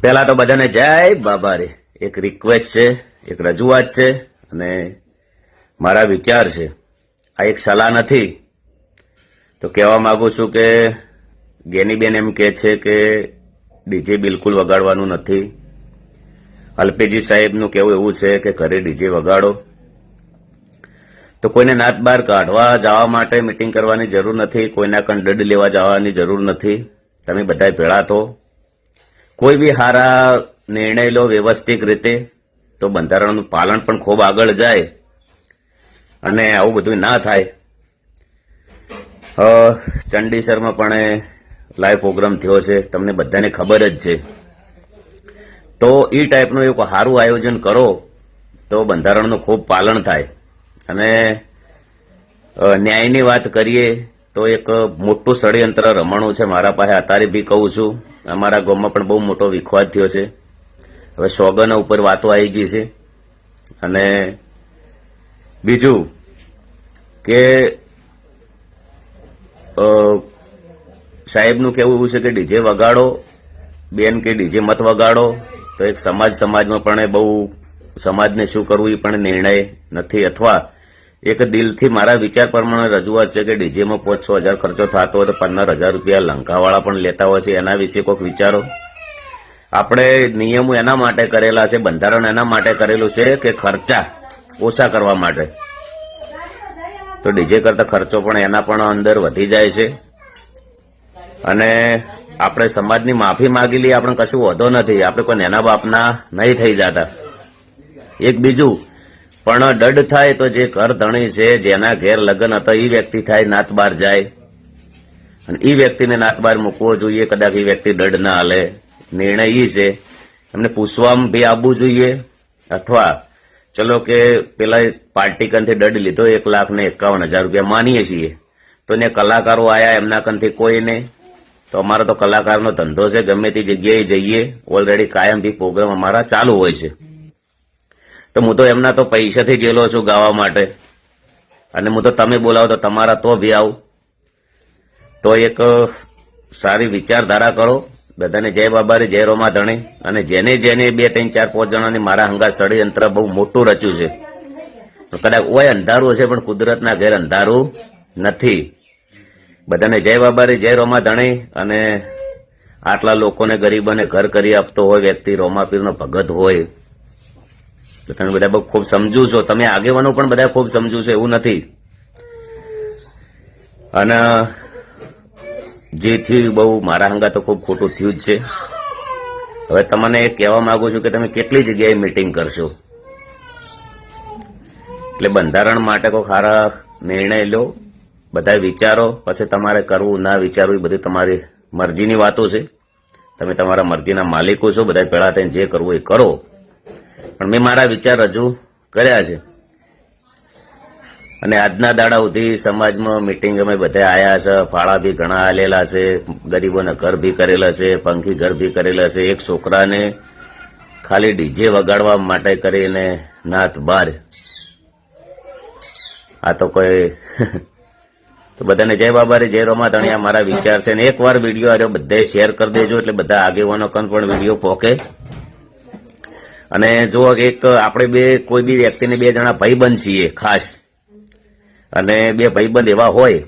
પહેલા તો બધાને જય બાબા રે. એક રિક્વેસ્ટ છે, એક રજૂઆત છે અને મારા વિચાર છે. આ એક સલાહ નથી. તો કહેવા માંગુ છું કે ગેનીબેન એમ કહે છે કે ડીજે બિલકુલ વગાડવાનું નથી. અલ્પેજી સાહેબનું કહેવું એવું છે કે ઘરે ડીજે વગાડો. તો કોઈને નાત બહાર કાઢવા જવા માટે મિટિંગ કરવાની જરૂર નથી. કોઈના કંડડ લેવા જવાની જરૂર નથી. તમે બધા ભેળા થો. કોઈ બી સારા નિર્ણય લો વ્યવસ્થિત રીતે તો બંધારણનું પાલન પણ ખૂબ આગળ જાય અને આવું બધું ના થાય. ચંડીસરમાં પણ લાઈવ પ્રોગ્રામ થયો છે, તમને બધાને ખબર જ છે. તો એ ટાઈપનું એક સારું આયોજન કરો તો બંધારણનું ખૂબ પાલન થાય. અને ન્યાયની વાત કરીએ તો એક મોટું ષડયંત્ર રમણું છે મારા પાસે. અત્યારે બી કહું છું, અમારા ગામમાં પણ બહુ મોટો વિખવાદ થયો છે. હવે સોગન ઉપર વાતો આવી ગઈ છે. અને બીજું કે સાહેબનું કહેવું એવું છે કે ડીજે વગાડો બેન, કે ડીજે મત વગાડો. તો એક સમાજમાં પણ બહુ સમાજને શું કરવું એ પણ નિર્ણય નથી. અથવા એક દિલથી મારા વિચાર પ્રમાણે રજૂઆત છે કે ડીજેમાં 5-6 હજાર ખર્ચો થતો હોય તો 15,000 રૂપિયા લંકાવાળા પણ લેતા હોય છે. એના વિશે કોઈક વિચારો. આપણે નિયમો એના માટે કરેલા છે, બંધારણ એના માટે કરેલું છે કે ખર્ચા ઓછા કરવા માટે. તો ડીજે કરતા ખર્ચો પણ એના પણ અંદર વધી જાય છે. અને આપણે સમાજની માફી માગી લઈએ, આપણે કશું વધો નથી. આપણે કોઈ નેના બાપના નહીં થઈ જતા. એક બીજું પણ દડ થાય તો જે ઘર ધણી છે, જેના ઘેર લગ્ન હતા એ વ્યક્તિ થાય, નાત બાર જાય અને એ વ્યક્તિને નાત બાર મૂકવો જોઈએ. કદાચ એ વ્યક્તિ દડ ના હાલે. નિર્ણય એ છે એમને પૂછવામાં બી આવવું જોઈએ. અથવા ચલો કે પેલા પાર્ટી કંથી દડ લીધો 1,51,000 રૂપિયા માનીએ છીએ, તો ને કલાકારો આયા એમના કંથી કોઈ નહીં. તો અમારો તો કલાકારનો ધંધો છે, ગમે તે જગ્યાએ જઈએ ઓલરેડી કાયમ બી પ્રોગ્રામ અમારા ચાલુ હોય છે. તો હું તો એમના તો પૈસાથી ગયેલો છું ગાવા માટે. અને હું તો તમે બોલાવો તો તમારા તો બી આવું. તો એક સારી વિચારધારા કરો. બધાને જય બાબારી, જય રોમા ધણી. અને જેને 2, 3, 4, 5 જણાની મારા હંગાત ષડયંત્ર બહુ મોટું રચ્યું છે. તો કદાચ ઓય અંધારું હશે પણ કુદરતના ઘેર અંધારું નથી. બધાને જય બાબારી, જય રોમા ધણી. અને આટલા લોકોને ગરીબોને ઘર કરી આપતો હોય વ્યક્તિ, રોમાપીરનો ભગત હોય તો તમે બધા બહુ ખૂબ સમજુ છો. તમે આગેવાનો પણ બધા ખૂબ સમજુ છો, એવું નથી. અને જેથી બહુ મારા હંગા તો ખૂબ ખોટું થયું જ છે. હવે તમને કહેવા માંગુ છું કે તમે કેટલી જગ્યાએ મિટિંગ કરશો. એટલે બંધારણ માટે કોઈ સારા નિર્ણય લો, બધા વિચારો. પછી તમારે કરવું ના વિચારવું એ બધી તમારી મરજીની વાતો છે. તમે તમારા મરજીના માલિકો છો. બધા ભેળા થઈને જે કરવું એ કરો. પણ મેં મારા વિચાર રજૂ કર્યા છે. અને આજના દાડા સુધી સમાજમાં મિટિંગ અમે બધા આવ્યા છે. ફાળા બી ઘણા આલેલા છે. ગરીબોને ઘર ભી કરેલા છે, પંખી ઘર ભી કરેલા છે. એક છોકરાને ખાલી ડીજે વગાડવા માટે કરીને નાથ બાર. આ તો કોઈ તો બધાને જય બાબારી, જય રોમા ધણિયા મારા વિચાર છે. ને એકવાર વિડીયો આવ્યો બધાએ શેર કરી દેજો એટલે બધા આગેવાનો કન પણ વિડીયો પોકે. અને જો એક આપણે કોઈ બી વ્યક્તિને 2 જણા ભાઈબંધ છીએ ખાસ, અને 2 ભાઈબંધ એવા હોય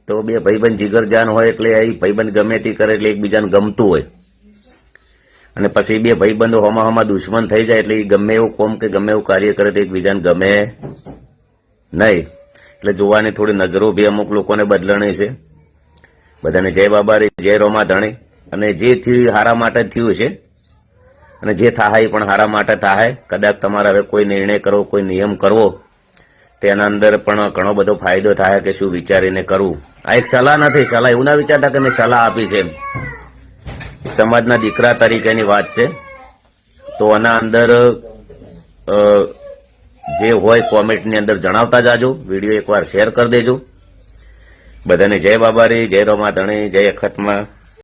તો 2 ભાઈબંધ જીગરજાન હોય એટલે એ ભાઈબંધ ગમે તે કરે એટલે એકબીજાને ગમતું હોય. અને પછી 2 ભાઈબંધો હોમાં દુશ્મન થઈ જાય એટલે ગમે એવું કોમ કે ગમે એવું કાર્ય કરે તો એકબીજાને ગમે નહીં. એટલે જોવાની થોડી નજરો બી અમુક લોકોને બદલણી છે. બધાને જય બાબારી, જય રોમા ધણી. અને જે થયું હારા માટે થયું છે. અને જે થાય પણ હારા માટે થાય. કદાચ તમારે હવે કોઈ નિર્ણય કરવો, કોઈ નિયમ કરવો, તેના અંદર પણ ઘણો બધો ફાયદો થાય કે શું વિચારીને કરવું. આ એક સલાહ નથી. સલાહ એવું ના વિચારતા કે મેં સલાહ આપી છે. સમાજના દીકરા તરીકેની વાત છે. તો આના અંદર જે હોય કોમેન્ટની અંદર જણાવતા જાજો. વિડીયો એકવાર શેર કરી દેજો. બધાને જય બાબારી, જય રોમા ધણી, જય અખતમાં.